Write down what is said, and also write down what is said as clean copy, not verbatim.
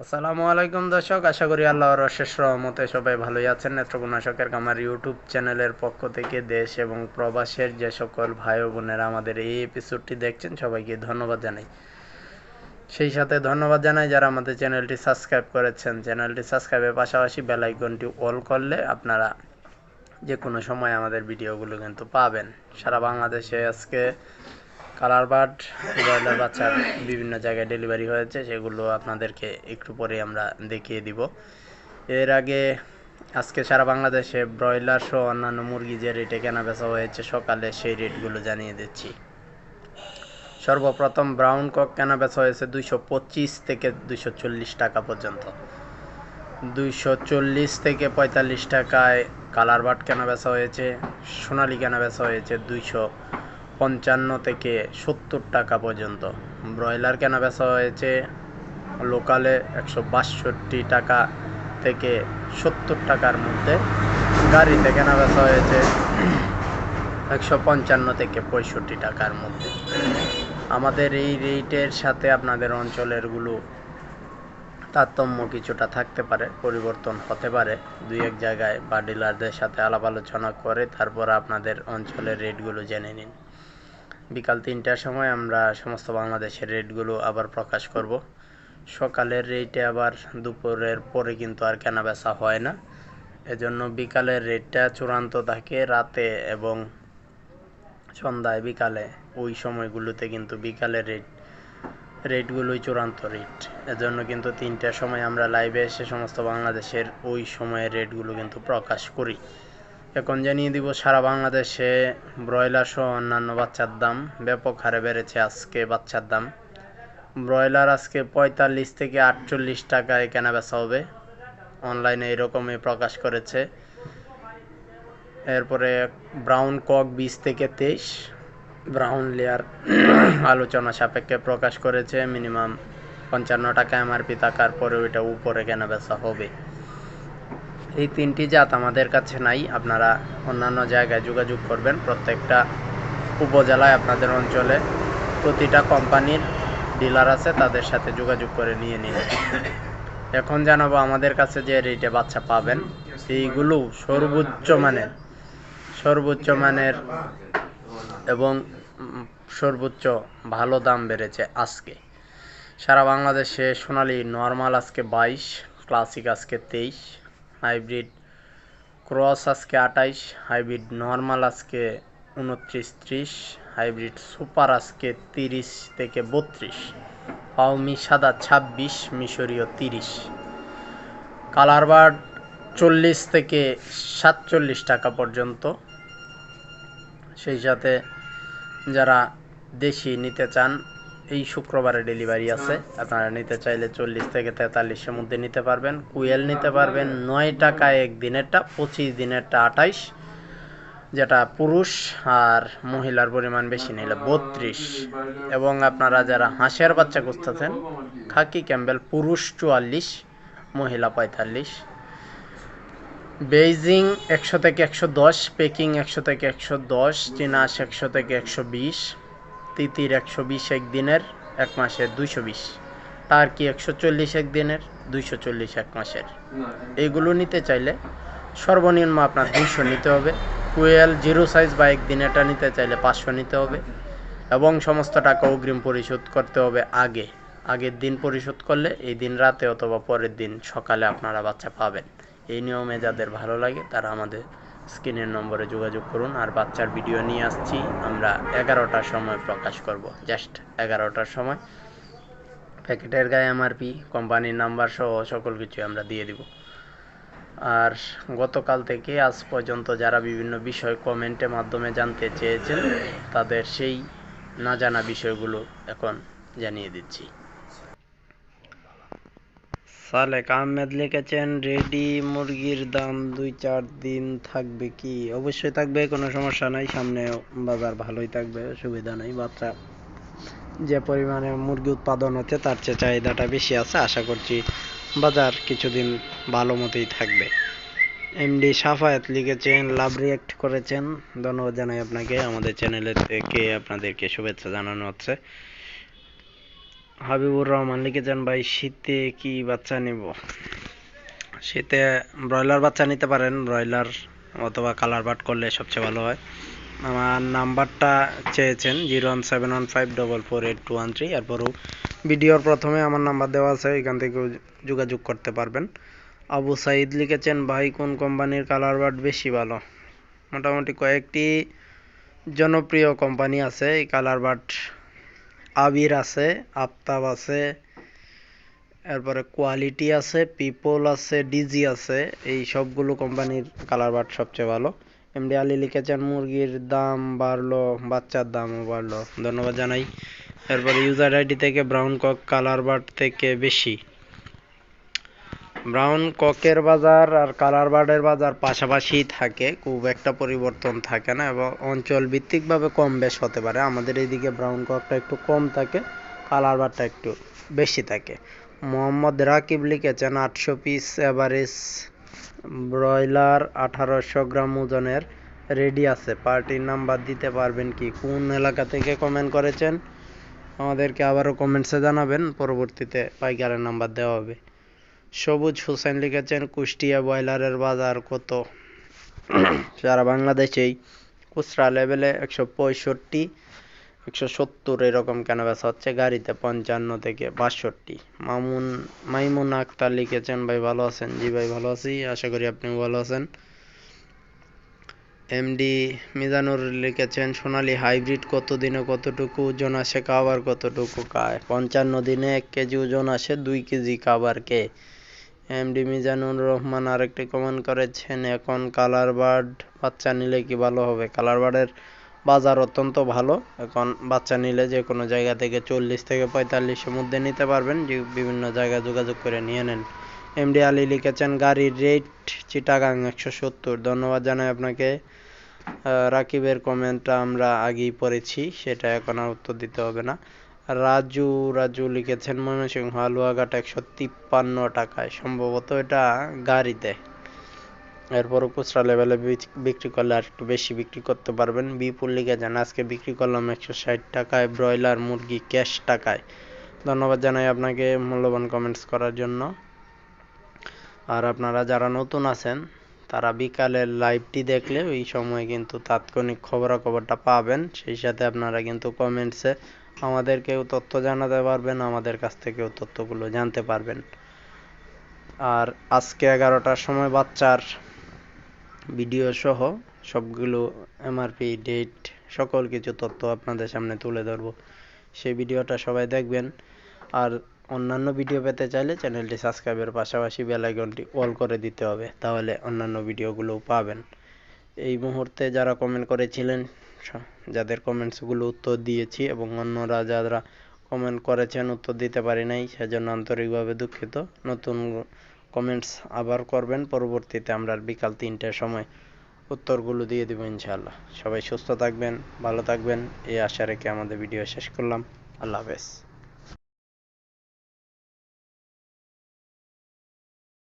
আসসালামু আলাইকুম দর্শক, আশা করি আল্লাহর অশেষ রহমতে সবাই ভালোই আছেন। নেত্রকোনা শখের খামার ইউটিউব চ্যানেলের পক্ষ থেকে দেশ এবং প্রবাসের যে সকল ভাই ও বোনেরা আমাদের এই এপিসোডটি দেখছেন, সবাইকে ধন্যবাদ জানাই। সেই সাথে ধন্যবাদ জানাই যারা আমাদের চ্যানেলটি সাবস্ক্রাইব করেছেন। চ্যানেলটি সাবস্ক্রাইবের পাশাপাশি বেল আইকনটি অল করলে আপনারা যে কোনো সময় আমাদের ভিডিওগুলো কিন্তু পাবেন। সারা বাংলাদেশে আজকে কালার বার্ড ব্রয়লার বাচ্চার বিভিন্ন জায়গায় ডেলিভারি হয়েছে, সেগুলো আপনাদেরকে একটু পরে আমরা দেখিয়ে দিব। এর আগে আজকে সারা বাংলাদেশে ব্রয়লার সহ অন্যান্য মুরগি যে রেটে কেনা বেচা হয়েছে সকালে, সেই রেটগুলো জানিয়ে দিচ্ছি। সর্বপ্রথম ব্রাউন কক কেনা বেচা হয়েছে 225 থেকে 240 টাকা পর্যন্ত। 240 থেকে 45 টাকায় কালার বার্ড কেনা বেচা হয়েছে। সোনালি কেনা বেচা হয়েছে 255 থেকে 70 টাকা পর্যন্ত। ব্রয়লার কেনা বেচা হয়েছে লোকালে 162 টাকা থেকে 70 টাকার মধ্যে। গাড়িতে কেনা বেচা হয়েছে 155 থেকে 65 টাকার মধ্যে। আমাদের এই রেটের সাথে আপনাদের অঞ্চলেরগুলো তারতম্য কিছুটা থাকতে পারে, পরিবর্তন হতে পারে দুই এক জায়গায়, বা ডিলারদের সাথে আলাপ আলোচনা করে তারপর আপনাদের অঞ্চলের রেটগুলো জেনে নিন। বিকাল 3টার সময় আমরা সমস্ত বাংলাদেশের রেটগুলো আবার প্রকাশ করব। সকালের রেটে আবার দুপুরের পরে কিন্তু আর কেনা বেচা হয় না, এজন্য বিকালের রেটটা চূড়ান্ত থাকে। রাতে এবং সন্ধ্যায় বিকালে ওই সময়গুলোতে কিন্তু বিকালের রেটগুলোই চূড়ান্ত রেট। এজন্য কিন্তু 3টার সময় আমরা লাইভে এসে সমস্ত বাংলাদেশের ওই সময়ের রেটগুলো কিন্তু প্রকাশ করি। এখন জানিয়ে দিব সারা বাংলাদেশে ব্রয়লার সহ অন্যান্য বাচ্চার দাম ব্যাপক হারে বেড়েছে। আজকে বাচ্চার দাম ব্রয়লার আজকে 45 থেকে 48 টাকায় কেনা বেচা হবে, অনলাইনে এরকমই প্রকাশ করেছে। এরপরে ব্রাউন কক 20 থেকে 23, ব্রাউন লেয়ার আলোচনা সাপেক্ষে প্রকাশ করেছে। মিনিমাম 55 টাকা এমআরপি থাকার পরে ওইটা উপরে কেনা বেচা হবে। এই 3টি জাত আমাদের কাছে নাই, আপনারা অন্যান্য জায়গায় যোগাযোগ করবেন। প্রত্যেকটা উপজেলায় আপনাদের অঞ্চলে প্রতিটা কোম্পানির ডিলার আছে, তাদের সাথে যোগাযোগ করে নিয়ে নিন। এখন জানাবো আমাদের কাছে যে রেটে বাচ্চা পাবেন, এইগুলো সর্বোচ্চ মানের এবং সর্বোচ্চ ভালো দাম বেড়েছে আজকে। সারা বাংলাদেশে সোনালি নর্মাল আজকে 22, ক্লাসিক আজকে 23, হাইব্রিড ক্রস আজকে 28, হাইব্রিড নর্মাল আজকে 29-30, হাইব্রিড সুপার আজকে 30 থেকে 32, পাউমি সাদা 26, মিশরীয় 30, কালার বার্ড 40 থেকে 47 টাকা পর্যন্ত। সেই সাথে যারা দেশি নিতে চান, এই শুক্রবারে ডেলিভারি আছে, আপনারা নিতে চাইলে 40 থেকে 43-এর মধ্যে নিতে পারবেন। কুয়েল নিতে পারবেন 9 টাকায় একদিনেরটা, 25 দিনেরটা 28, যেটা পুরুষ, আর মহিলার পরিমাণ বেশি নিলে 32। এবং আপনারা যারা হাঁসের বাচ্চা খুঁজতেছেন, খাকি ক্যাম্বেল পুরুষ 44, মহিলা 45, বেইজিং 100 থেকে 110, পেকিং 100 থেকে 110, চীনাস 100 থেকে 120, তিতির 120 একদিনের, এক মাসের 220, টার্কি 140 একদিনের, 240 এক মাসের। এইগুলো নিতে চাইলে সর্বনিম্ন আপনার 200 নিতে হবে। কুয়েল জিরো সাইজ বা একদিনেরটা নিতে চাইলে 500 নিতে হবে, এবং সমস্ত টাকা অগ্রিম পরিশোধ করতে হবে আগের দিন পরিশোধ করলে এই দিন রাতে অথবা পরের দিন সকালে আপনারা বাচ্চা পাবেন। এই নিয়মে যাদের ভালো লাগে তারা আমাদের স্ক্রিনের নম্বরে যোগাযোগ করুন। আর বাচ্চার ভিডিও নিয়ে আসছি আমরা 11টার সময় প্রকাশ করব, জাস্ট 11টার সময়। প্যাকেটের গায়ে এমআরপি, কোম্পানির নাম্বার সহ সকল কিছু আমরা দিয়ে দিব। আর গতকাল থেকে আজ পর্যন্ত যারা বিভিন্ন বিষয় কমেন্টের মাধ্যমে জানতে চেয়েছেন, তাদের সেই না জানা বিষয়গুলো এখন জানিয়ে দিচ্ছি। সালেক আহমেদ লিখেছেন, রেডি মুরগির দাম 2-4 দিন থাকবে কি? অবশ্যই থাকবে, কোনো সমস্যা নাই। সামনে বাজার ভালোই থাকবে, সুবিধা নেই। বাচ্চা যে পরিমাণে মুরগি উৎপাদন হচ্ছে তার চেয়ে চাহিদাটা বেশি আছে। আশা করছি বাজার কিছুদিন ভালো মতোই থাকবে। এমডি সাফায়েত লিখেছেন, লাভ রিয়াক্ট করেছেন, ধন্যবাদ জানাই আপনাকে। আমাদের চ্যানেলের থেকে আপনাদেরকে শুভেচ্ছা জানানো হচ্ছে। হাবিবুর রহমান লিখেছেন ভাই শীতে কি বাচ্চা নিব? শীতে ব্রয়লার বাচ্চা নিতে পারেন, ব্রয়লার অথবা কালার বাট করলে সবচেয়ে ভালো হয়। আমার নাম্বারটা চেয়েছেন 01715448213, এরপরও ভিডিওর প্রথমে আমার নাম্বার দেওয়া আছে, এখান থেকে যোগাযোগ করতে পারবেন। আবু সাইদ লিখেছেন ভাই কোন কোম্পানির কালার বাট বেশি ভালো? মোটামুটি কয়েকটি জনপ্রিয় কোম্পানি আছে এই কালার বাট। আবির আছে, আফতাব আছে, এরপরে কোয়ালিটি আছে, পিপল আছে, ডিজি আছে। এই সবগুলো কোম্পানির কালার বাট সবচেয়ে ভালো। এমডি আলী লিখেছেন মুরগির দাম বাড়লো, বাচ্চার দামও বাড়লো, ধন্যবাদ জানাই। এরপরে ইউজার আইডি থেকে ব্রাউন কক কালার বাট থেকে বেশি। ব্রাউন ককের বাজার আর কালার বার্ডের বাজার পাশাপাশি থাকে, খুব একটা পরিবর্তন থাকে না এবং অঞ্চল ভিত্তিকভাবে কম বেশ হতে পারে। আমাদের এইদিকে ব্রাউন ককটা একটু কম থাকে, কালার বার্ডটা একটু বেশি থাকে। মোহাম্মদ রাকিব লিখেছেন 800 পিস এভারেজ ব্রয়লার 1800 গ্রাম ওজনের রেডি আছে, পার্টির নাম্বার দিতে পারবেন কি? কোন এলাকা থেকে কমেন্ট করেছেন আমাদেরকে আবারও কমেন্টসে জানাবেন, পরবর্তীতে পাইকারের নাম্বার দেওয়া হবে। সবুজ হোসেন লিখেছেন কুষ্টিয়া ব্রয়লারের বাজার কত? সারা বাংলাদেশেই খুচরা লেভেলে 165 170 এরকম কেন বেচা হচ্ছে, গাড়িতে 55 থেকে 62। মাইমুন আক্তার লিখেছেন ভাই ভালো আছেন? জি ভাই ভালো আছি, আশা করি আপনিও ভালো আছেন। এমডি মিজানুর লিখেছেন সোনালী হাইব্রিড কত দিনে কতটুকু ওজন আসে, খাবার কতটুকু খায়? 55 দিনে 1 কেজি ওজন আসে, 2 কেজি খাবার কে? এমডি মিজানুর রহমান আরেকটি কমেন্ট করেছেন এখন কালার বার্ড বাচ্চা নিলে কি ভালো হবে? কালার বার্ডের বাজার অত্যন্ত ভালো, এখন বাচ্চা নিলে যে কোনো জায়গা থেকে 40 থেকে 45-এর মধ্যে নিতে পারবেন, যে বিভিন্ন জায়গায় যোগাযোগ করে নিয়ে নেন। এমডি আলী লিখেছেন গাড়ির রেট চিটাগাং 170, ধন্যবাদ জানাই আপনাকে। রাকিবের কমেন্টটা আমরা আগেই পড়েছি, সেটা এখন আর উত্তর দিতে হবে না। রাজু লিখেছেন ময়মনসিংহ হালুয়াঘাট 153 টাকায়, সম্ভবত এটা গাড়িতে। এরপরও খুচরা লেভেলে বিক্রি করলে আর একটু বেশি বিক্রি করতে পারবেন। বিপুল লিখেছেন আজকে বিক্রি করলাম 160 টাকায় ব্রয়লার মুরগি ক্যাশ টাকায়, ধন্যবাদ জানাই আপনাকে মূল্যবান কমেন্টস করার জন্য। আর আপনারা যারা নতুন আছেন তারা বিকালের লাইভটি দেখলে ওই সময় কিন্তু তাৎক্ষণিক খবরাখবরটা পাবেন, সেই সাথে আপনারা কিন্তু কমেন্টসে আমাদেরকেও তথ্য জানাতে পারবেন, আমাদের কাছ থেকেও তথ্যগুলো জানতে পারবেন। আর আজকে 11টার সময় বাচ্চার ভিডিও সহ সবগুলো এমআরপি ডেট সকল কিছু তথ্য আপনাদের সামনে তুলে ধরব, সেই ভিডিওটা সবাই দেখবেন। আর অন্যান্য ভিডিও পেতে চাইলে চ্যানেলটি সাবস্ক্রাইবের পাশাপাশি বেল আইকনটি অল করে দিতে হবে, তাহলে অন্যান্য ভিডিওগুলোও পাবেন। এই মুহূর্তে যারা কমেন্ট করেছিলেন, যাদের কমেন্টসগুলো উত্তর দিয়েছি এবং অন্যরা যারা কমেন্ট করেছেন উত্তর দিতে পারি নাই, সেজন্য আন্তরিকভাবে দুঃখিত। নতুন কমেন্টস আবার করবেন, পরবর্তীতে আমরা বিকাল 3টার সময় উত্তরগুলো দিয়ে দেব ইনশাআল্লাহ। সবাই সুস্থ থাকবেন, ভালো থাকবেন, এই আশা রেখে আমাদের ভিডিও শেষ করলাম। আল্লাহ হাফেজ।